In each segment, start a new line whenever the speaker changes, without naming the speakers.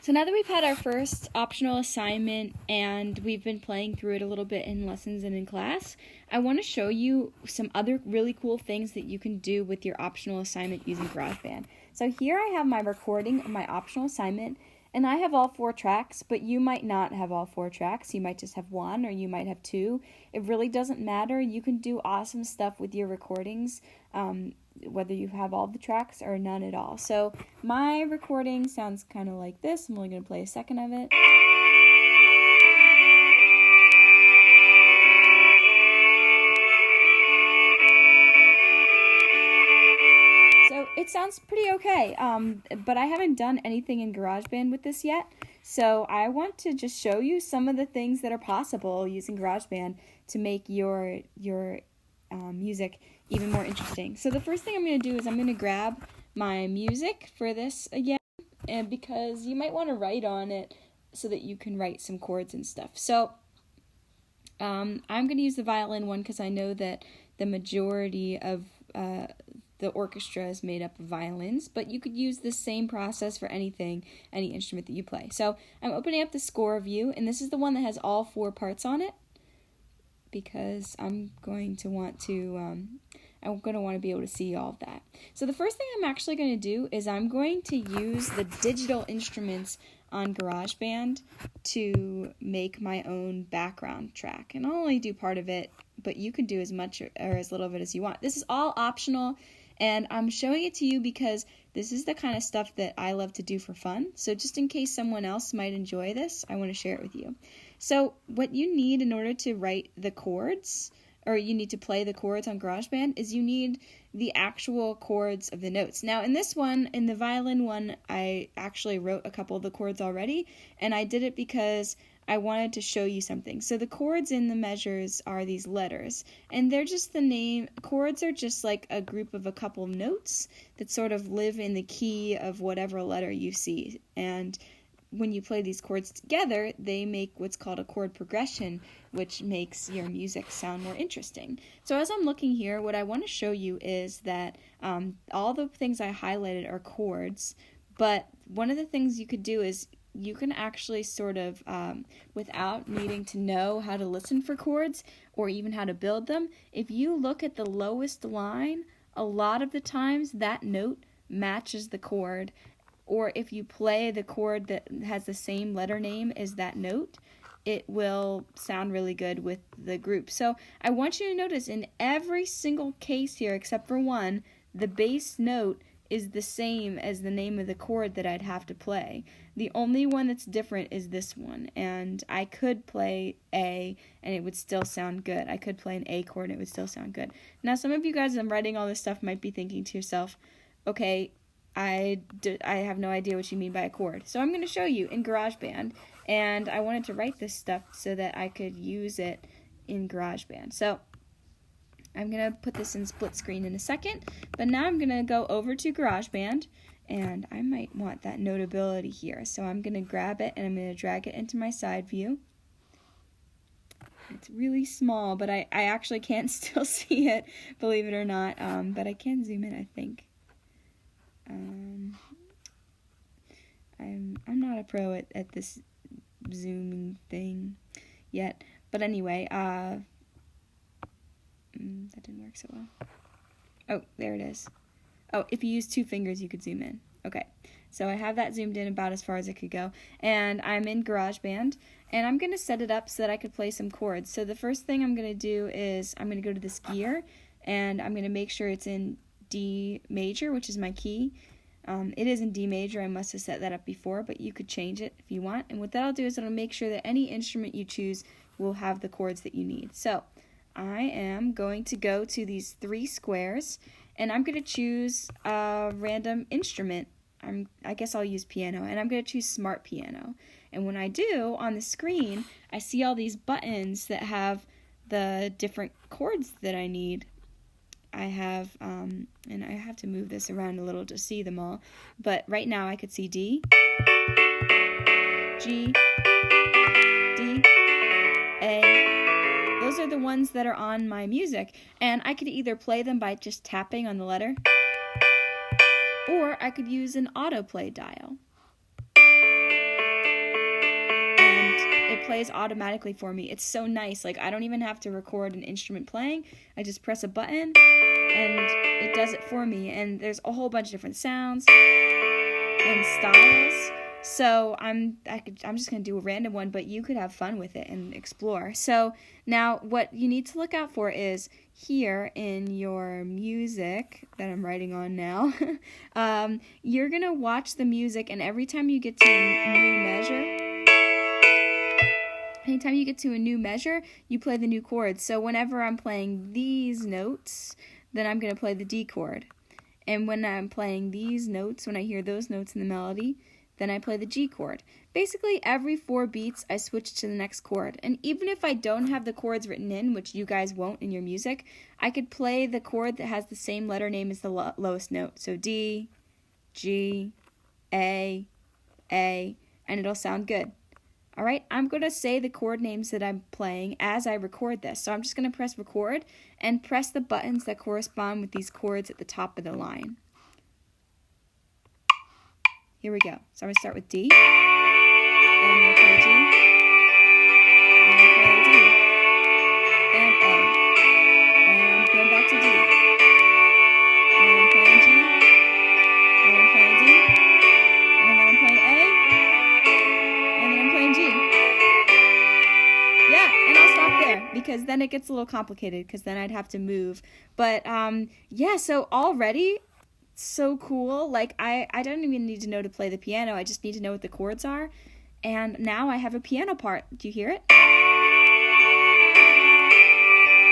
So now that we've had our first optional assignment and we've been playing through it a little bit in lessons and in class, I want to show you some other really cool things that you can do with your optional assignment using GarageBand. So here I have my recording of my optional assignment, and I have all 4 tracks, but you might not have all 4 tracks. You might just have 1 or you might have 2. It really doesn't matter. You can do awesome stuff with your recordings, whether you have all the tracks or none at all. So my recording sounds kind of like this. I'm only going to play a second of it. So it sounds pretty okay, but I haven't done anything in GarageBand with this yet. So I want to just show you some of the things that are possible using GarageBand to make your music even more interesting. So the first thing I'm going to do is I'm going to grab my music for this again, and because you might want to write on it so that you can write some chords and stuff. So I'm going to use the violin one because I know that the majority of the orchestra is made up of violins, but you could use the same process for any instrument that you play. So I'm opening up the score view, and this is the one that has all 4 parts on it, because I'm going to want to be able to see all of that. So the first thing I'm actually going to do is I'm going to use the digital instruments on GarageBand to make my own background track. And I'll only do part of it, but you can do as much or as little of it as you want. This is all optional, and I'm showing it to you because this is the kind of stuff that I love to do for fun. So just in case someone else might enjoy this, I want to share it with you. So what you need in order to write the chords, or you need to play the chords on GarageBand, is you need the actual chords of the notes. Now in this one, in the violin one, I actually wrote a couple of the chords already, and I did it because I wanted to show you something. So the chords in the measures are these letters, and they're just the name. Chords are just like a group of a couple of notes that sort of live in the key of whatever letter you see. And when you play these chords together, they make what's called a chord progression, which makes your music sound more interesting. So as I'm looking here, what I want to show you is that all the things I highlighted are chords, but one of the things you could do is you can actually sort of, without needing to know how to listen for chords or even how to build them, if you look at the lowest line, a lot of the times that note matches the chord. Or if you play the chord that has the same letter name as that note, it will sound really good with the group. So I want you to notice in every single case here, except for one, the bass note is the same as the name of the chord that I'd have to play. The only one that's different is this one, and I could play A and it would still sound good. I could play an A chord and it would still sound good. Now some of you guys, I'm writing all this stuff, might be thinking to yourself, okay, I have no idea what you mean by a chord. So I'm going to show you in GarageBand, and I wanted to write this stuff so that I could use it in GarageBand. So I'm going to put this in split screen in a second, but now I'm going to go over to GarageBand, and I might want that notability here. So I'm going to grab it, and I'm going to drag it into my side view. It's really small, but I actually can't still see it, believe it or not, but I can zoom in, I think. I'm not a pro at this zooming thing yet, but anyway, that didn't work so well. Oh, there it is. Oh, if you use 2 fingers, you could zoom in. Okay, so I have that zoomed in about as far as it could go, and I'm in GarageBand, and I'm going to set it up so that I could play some chords. So the first thing I'm going to do is I'm going to go to this gear, and I'm going to make sure it's in D major, which is my key. It is in D major. I must have set that up before, but you could change it if you want. And what that'll do is it'll make sure that any instrument you choose will have the chords that you need. So I am going to go to these 3 squares, and I'm going to choose a random instrument. I guess I'll use piano, and I'm going to choose Smart Piano. And when I do, on the screen, I see all these buttons that have the different chords that I need. I have, and I have to move this around a little to see them all, but right now I could see D, G, D, A. Those are the ones that are on my music, and I could either play them by just tapping on the letter, or I could use an autoplay dial. plays automatically for me. It's so nice. Like, I don't even have to record an instrument playing. I just press a button and it does it for me. And there's a whole bunch of different sounds and styles. So I'm just going to do a random one, but you could have fun with it and explore. So now what you need to look out for is here in your music that I'm writing on now, you're going to watch the music, and anytime you get to a new measure, you play the new chord. So whenever I'm playing these notes, then I'm going to play the D chord. And when I'm playing these notes, when I hear those notes in the melody, then I play the G chord. Basically, every 4 beats, I switch to the next chord. And even if I don't have the chords written in, which you guys won't in your music, I could play the chord that has the same letter name as the lowest note. So D, G, A, and it'll sound good. All right, I'm going to say the chord names that I'm playing as I record this. So I'm just going to press record and press the buttons that correspond with these chords at the top of the line. Here we go. So I'm going to start with D, and I'm going to play G, and I'm going to play D, and A, and I'm going back to D, and I'm playing G, and I'm playing D, and then I'm playing A, and then I'm playing G. Yeah, and I'll stop there because then it gets a little complicated because then I'd have to move. But yeah, so already so cool. Like I don't even need to know to play the piano. I just need to know what the chords are. And now I have a piano part. Do you hear it?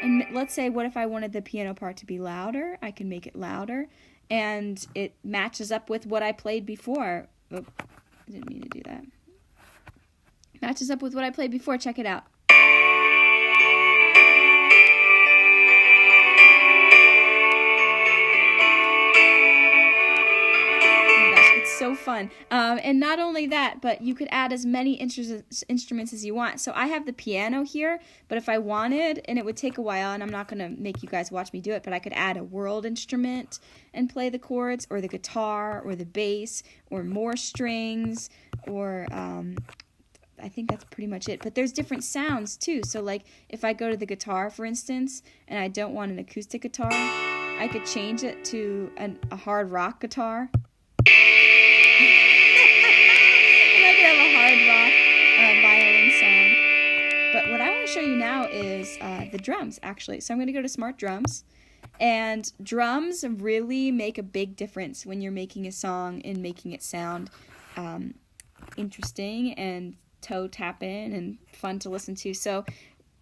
And let's say, what if I wanted the piano part to be louder? I can make it louder. And it matches up with what I played before. Oh, I didn't mean to do that. Matches up with what I played before. Check it out. So fun. And not only that, but you could add as many instruments as you want. So I have the piano here, but if I wanted, and it would take a while, and I'm not going to make you guys watch me do it, but I could add a world instrument and play the chords, or the guitar, or the bass, or more strings, or I think that's pretty much it. But there's different sounds too. So like if I go to the guitar, for instance, and I don't want an acoustic guitar, I could change it to a hard rock guitar. Violin song. But what I want to show you now is the drums, actually. So I'm going to go to Smart Drums. And drums really make a big difference when you're making a song and making it sound interesting and toe tapping and fun to listen to. So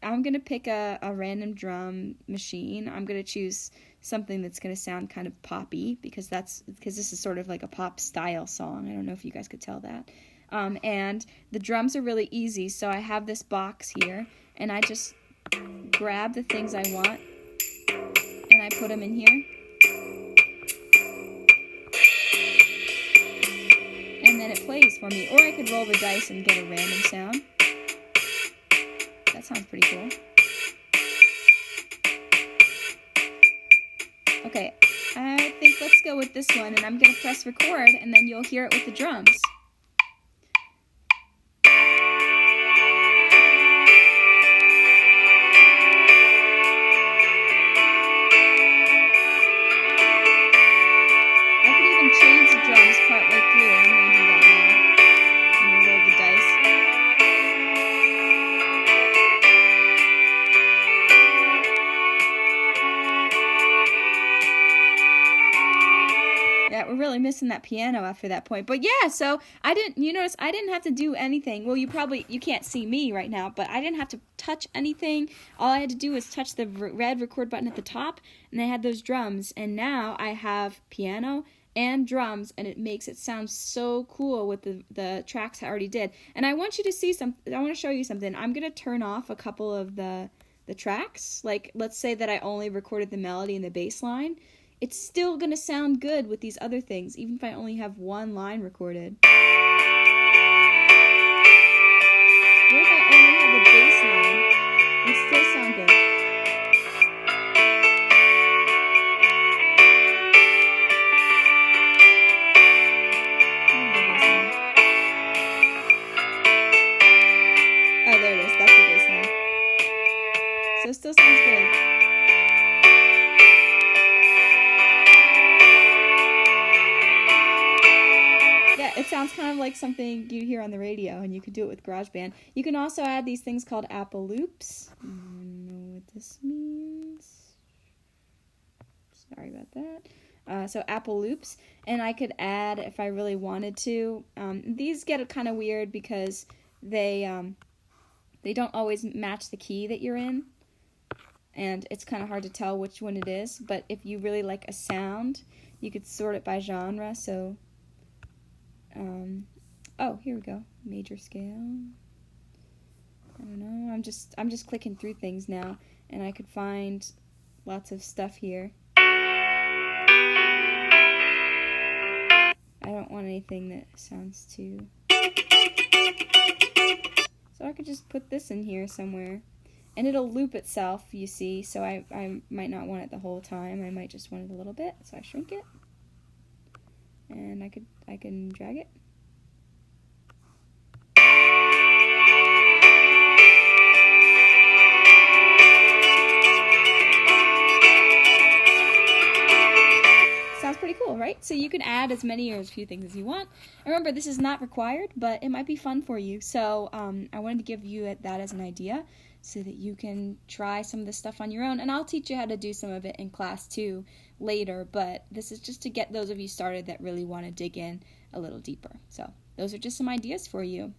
I'm going to pick a random drum machine. I'm going to choose something that's going to sound kind of poppy because this is sort of like a pop style song. I don't know if you guys could tell that. And the drums are really easy, so I have this box here, and I just grab the things I want, and I put them in here. And then it plays for me. Or I could roll the dice and get a random sound. That sounds pretty cool. Okay, I think let's go with this one, and I'm going to press record, and then you'll hear it with the drums. We're really missing that piano after that point. But yeah, so you notice I didn't have to do anything. Well, you can't see me right now, but I didn't have to touch anything. All I had to do was touch the red record button at the top, and I had those drums. And now I have piano and drums, and it makes it sound so cool with the tracks I already did. And I want you to see I want to show you something. I'm going to turn off a couple of the tracks. Like, let's say that I only recorded the melody and the bass line. It's still going to sound good with these other things, even if I only have one line recorded. What if I only have the bass line? It would still sound good. Oh, sounds kind of like something you hear on the radio, and you could do it with GarageBand. You can also add these things called Apple Loops. I don't know what this means. Sorry about that. So Apple Loops, and I could add if I really wanted to. These get kind of weird because they don't always match the key that you're in, and it's kind of hard to tell which one it is. But if you really like a sound, you could sort it by genre. So, oh, here we go, major scale. I don't know. I'm just clicking through things now, and I could find lots of stuff here. I don't want anything that sounds too... So I could just put this in here somewhere. And it'll loop itself, you see, so I might not want it the whole time. I might just want it a little bit, so I shrink it. And I can drag it. Sounds pretty cool, right? So you can add as many or as few things as you want. And remember, this is not required, but it might be fun for you. So I wanted to give you that as an idea so that you can try some of this stuff on your own. And I'll teach you how to do some of it in class too later, but this is just to get those of you started that really want to dig in a little deeper. So those are just some ideas for you.